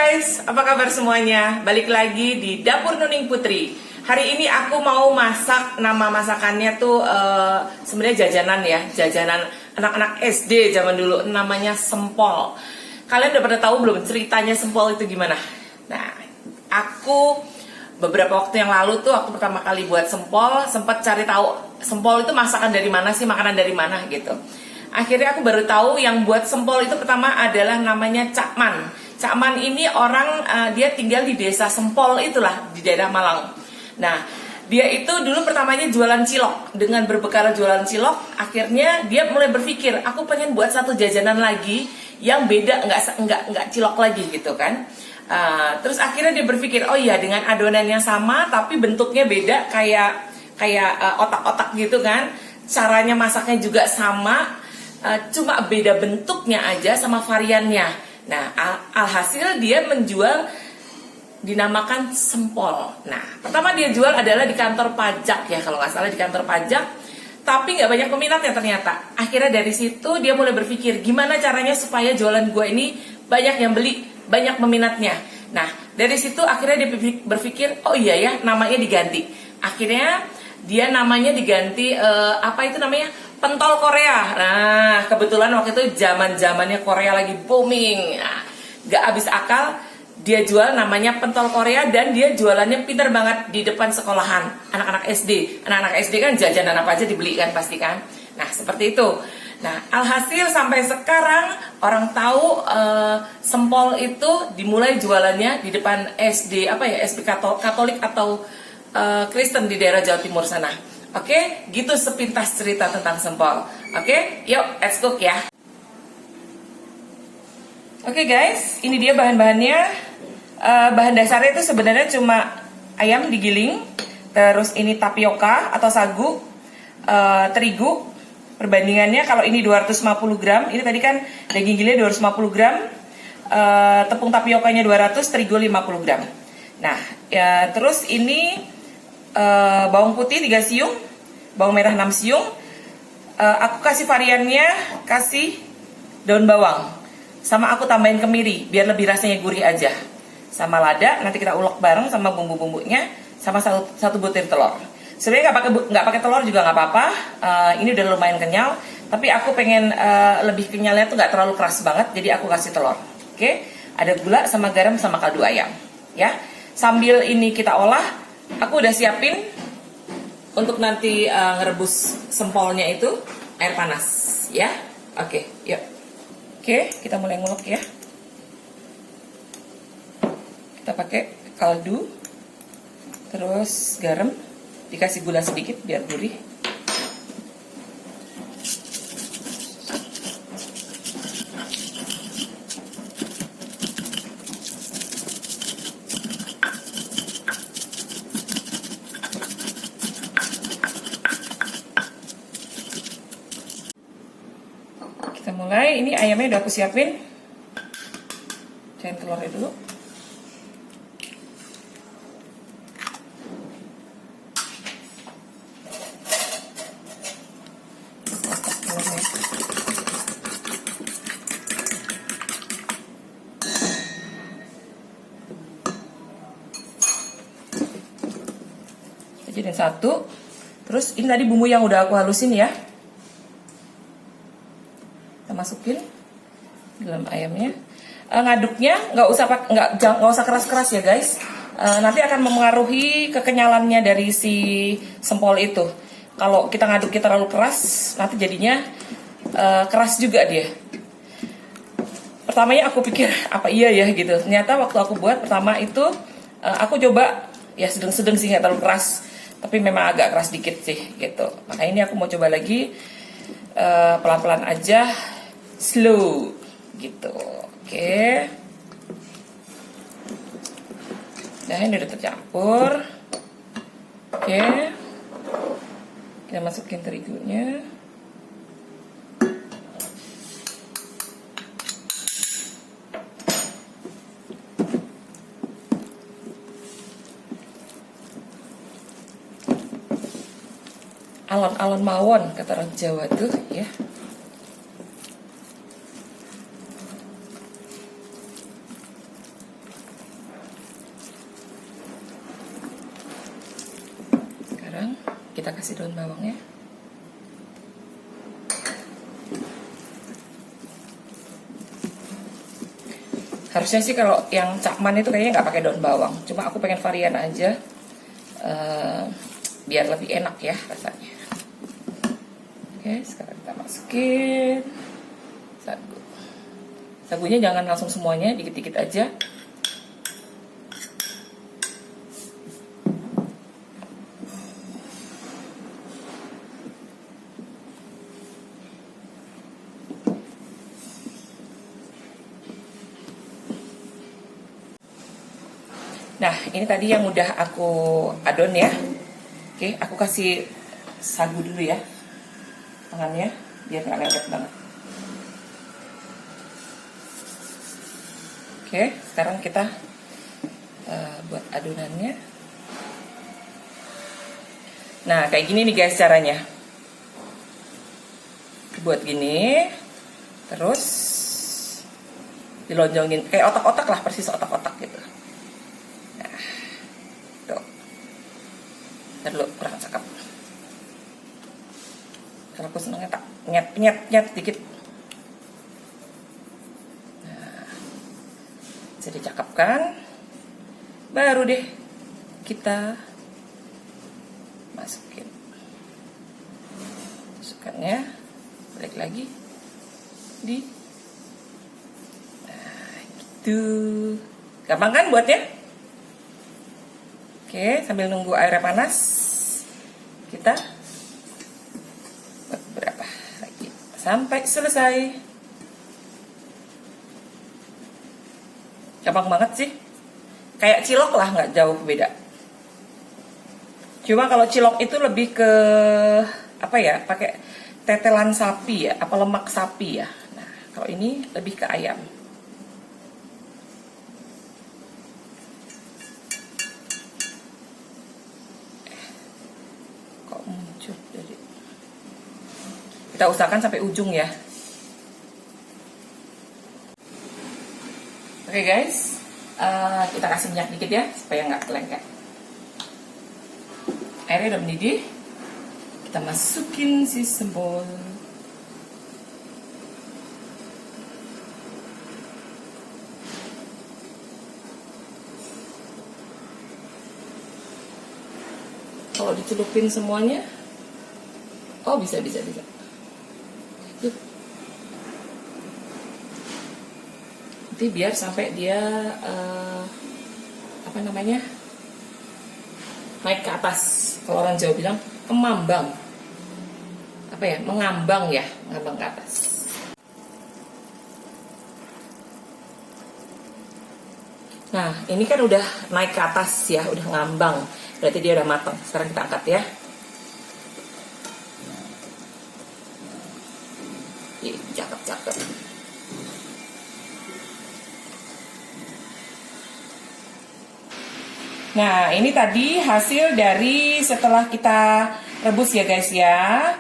guys, apa kabar semuanya? Balik lagi di Dapur Nuning Putri. Hari ini aku mau masak, nama masakannya tuh sebenarnya jajanan ya, jajanan anak-anak SD zaman dulu, namanya sempol. Kalian udah pada tahu belum ceritanya sempol itu gimana? Nah, aku beberapa waktu yang lalu tuh aku pertama kali buat sempol, sempat cari tahu sempol itu masakan dari mana sih, makanan dari mana gitu. Akhirnya aku baru tahu yang buat sempol itu pertama adalah namanya Cak Man. Cak Man ini orang dia tinggal di desa Sempol itulah di daerah Malang. Nah, dia itu dulu pertamanya jualan cilok. Dengan berbekal jualan cilok, akhirnya dia mulai berpikir, aku pengen buat satu jajanan lagi yang beda, nggak cilok lagi gitu kan. Terus akhirnya dia berpikir, oh iya dengan adonan yang sama tapi bentuknya beda kayak otak-otak gitu kan. Caranya masaknya juga sama. Cuma beda bentuknya aja sama variannya. Nah, alhasil dia menjual dinamakan sempol. Nah, pertama dia jual adalah di kantor pajak ya, kalau nggak salah di kantor pajak. Tapi nggak banyak peminatnya ternyata. Akhirnya dari situ dia mulai berpikir gimana caranya supaya jualan gue ini banyak yang beli, banyak peminatnya. Nah, dari situ akhirnya dia berpikir, oh iya ya, namanya diganti. Akhirnya dia namanya diganti apa itu namanya? Pentol Korea. Nah, kebetulan waktu itu zaman-zamannya Korea lagi booming. Nah, gak habis akal, dia jual namanya pentol Korea dan dia jualannya pinter banget di depan sekolahan anak-anak SD. Anak-anak SD kan jajanan apa aja dibeli kan pasti kan. Nah, seperti itu. Nah, alhasil sampai sekarang orang tahu sempol itu dimulai jualannya di depan SD apa ya, SD Katolik atau Kristen di daerah Jawa Timur sana. Oke, gitu sepintas cerita tentang sempol. Oke, yuk let's cook ya. Oke guys, ini dia bahan-bahannya. Bahan dasarnya itu sebenarnya cuma ayam digiling, terus ini tapioka atau sagu, terigu. Perbandingannya kalau ini 250 gram, ini tadi kan daging giling 250 gram, tepung tapiokanya 200, terigu 50 gram. Nah, ya, terus ini bawang putih 3 siung, bawang merah 6 siung. Aku kasih variannya, kasih daun bawang, sama aku tambahin kemiri biar lebih rasanya gurih aja, sama lada. Nanti kita ulek bareng sama bumbu-bumbunya, sama satu butir telur. Sebenarnya nggak pakai telur juga nggak apa-apa. Ini udah lumayan kenyal, tapi aku pengen lebih kenyalnya tuh nggak terlalu keras banget, jadi aku kasih telur. Oke, ada gula sama garam sama kaldu ayam. Ya, sambil ini kita olah. Aku udah siapin untuk nanti ngerebus sempolnya itu air panas ya. Oke, yuk. Oke, kita mulai ngulek ya. Kita pakai kaldu, terus garam, dikasih gula sedikit biar gurih. Kita mulai, ini ayamnya udah aku siapin. Cain telurnya dulu. Jadiin satu. Terus ini tadi bumbu yang udah aku halusin ya, kita masukin dalam ayamnya. Ngaduknya nggak usah keras-keras ya guys. Nanti akan mempengaruhi kekenyalannya dari si sempol itu. Kalau kita ngaduknya terlalu keras, nanti jadinya keras juga dia. Pertamanya aku pikir apa iya ya gitu. Ternyata waktu aku buat pertama itu aku coba ya sedang-sedang sih, nggak terlalu keras, tapi memang agak keras dikit sih gitu. Makanya ini aku mau coba lagi pelan-pelan aja, slow gitu. Oke. Nah, ini udah tercampur. Oke. Kita masukin terigunya. Alon-alon mawon kata orang Jawa tuh ya. daun bawangnya. Harusnya sih kalau yang cakman itu kayaknya nggak pakai daun bawang. Cuma aku pengen varian aja, biar lebih enak ya rasanya. Oke, sekarang kita masukin sagu. Sagunya jangan langsung semuanya, dikit-dikit aja. Nah, ini tadi yang udah aku adon ya. Oke, aku kasih sagu dulu ya tangannya, biar nggak lengket banget. Oke, sekarang kita buat adonannya. Nah, kayak gini nih guys caranya. Buat gini, terus dilonjongin kayak otak-otak lah, persis otak-otak gitu. Dulu kurang cakep. Kalau aku senangnya tak nyet dikit. Nah, bisa dicakepkan. Baru deh kita masukin. Masukkannya, balik lagi di. Nah, gitu. Gampang kan buatnya? Oke, sambil nunggu airnya panas, kita buat berapa lagi sampai selesai. Gampang banget sih, kayak cilok lah, nggak jauh beda. Cuma kalau cilok itu lebih ke apa ya, pakai tetelan sapi ya, apa lemak sapi ya. Nah, kalau ini lebih ke ayam. Kita usahakan sampai ujung ya. Oke guys, kita kasih minyak dikit ya supaya nggak lengket. Airnya udah mendidih, kita masukin si sembol. Kalau dicelupin semuanya, oh bisa. Nanti biar sampai dia apa namanya, naik ke atas. Kalau orang Jawa bilang kemambang, apa ya, mengambang ya, mengambang ke atas. Nah, ini kan udah naik ke atas ya, udah ngambang, berarti dia udah matang. Sekarang kita angkat ya. Cakep. Nah, ini tadi hasil dari setelah kita rebus ya guys ya.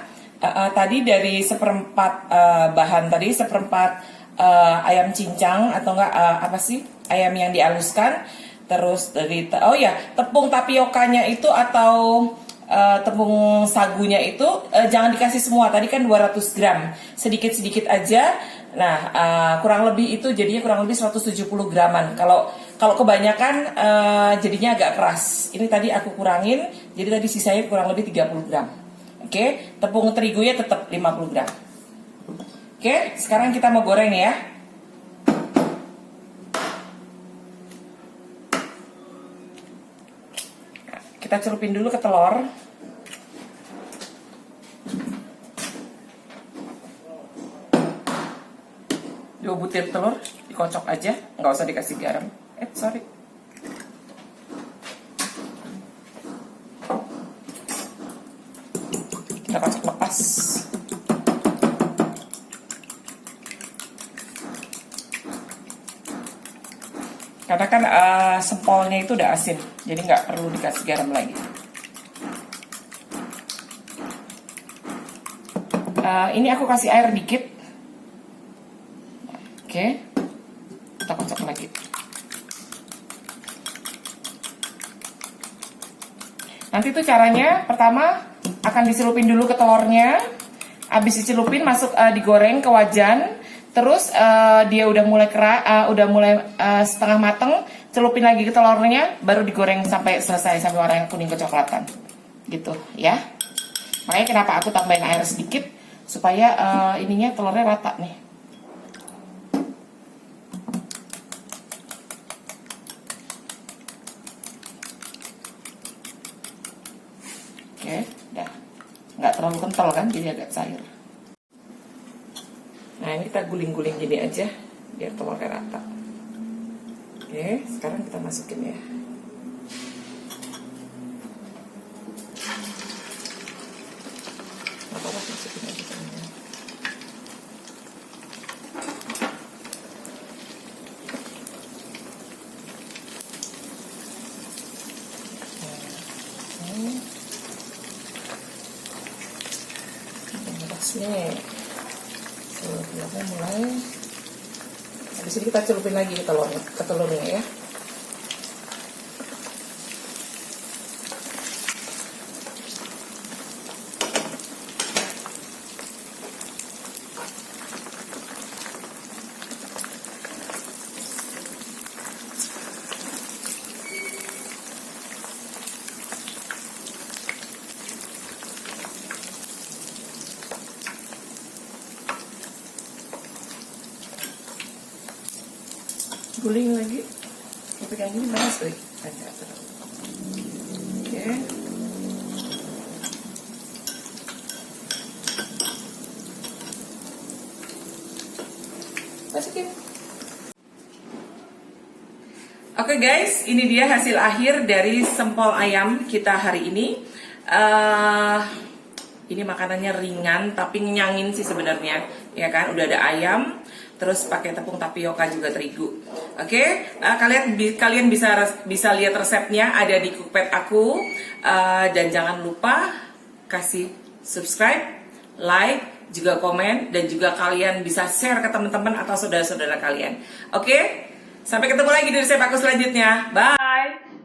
Tadi dari seperempat bahan tadi, seperempat ayam cincang atau enggak apa sih, ayam yang dihaluskan. Terus dari tepung tapiokanya itu atau tepung sagunya itu jangan dikasih semua. Tadi kan 200 gram, sedikit-sedikit aja. Nah, kurang lebih itu jadinya kurang lebih 170 graman. Kalau kebanyakan jadinya agak keras. Ini tadi aku kurangin, jadi tadi sisanya kurang lebih 30 gram. Oke, tepung terigunya tetap 50 gram. Oke, sekarang kita mau goreng ya. Kita celupin dulu ke telur. Dua butir telur dikocok aja, nggak usah dikasih garam. Sorry. Kita kocok lepas. Karena kan sempolnya itu udah asin, jadi nggak perlu dikasih garam lagi. Ini aku kasih air dikit. Oke, kita kocok lagi. Nanti tuh caranya, pertama akan dicelupin dulu ke telurnya. Habis dicelupin masuk digoreng ke wajan. Terus dia udah mulai setengah mateng, celupin lagi ke telurnya, baru digoreng sampai selesai, sampai warnanya kuning kecoklatan. Gitu ya. Makanya kenapa aku tambahin air sedikit supaya ininya telurnya rata nih. Oke, udah. Nggak terlalu kental kan, jadi agak cair. Nah, ini kita guling-guling gini aja biar telurnya rata. Oke, sekarang kita masukin ya. Apa-apa masukin aja telurnya. Nih, telurnya mulai. Habis ini kita celupin lagi ke telurnya ya. Guling lagi, pegang gini panas tuh, agak terlalu. Oke. Masukin. Oke guys, ini dia hasil akhir dari sempol ayam kita hari ini. Ini makanannya ringan tapi ngenyangin sih sebenarnya, ya kan? Udah ada ayam, terus pakai tepung tapioka juga terigu. Oke, kalian bisa lihat resepnya ada di cookpad aku. Dan jangan lupa kasih subscribe, like, juga komen, dan juga kalian bisa share ke teman-teman atau saudara-saudara kalian. Oke, sampai ketemu lagi di resep aku selanjutnya. Bye.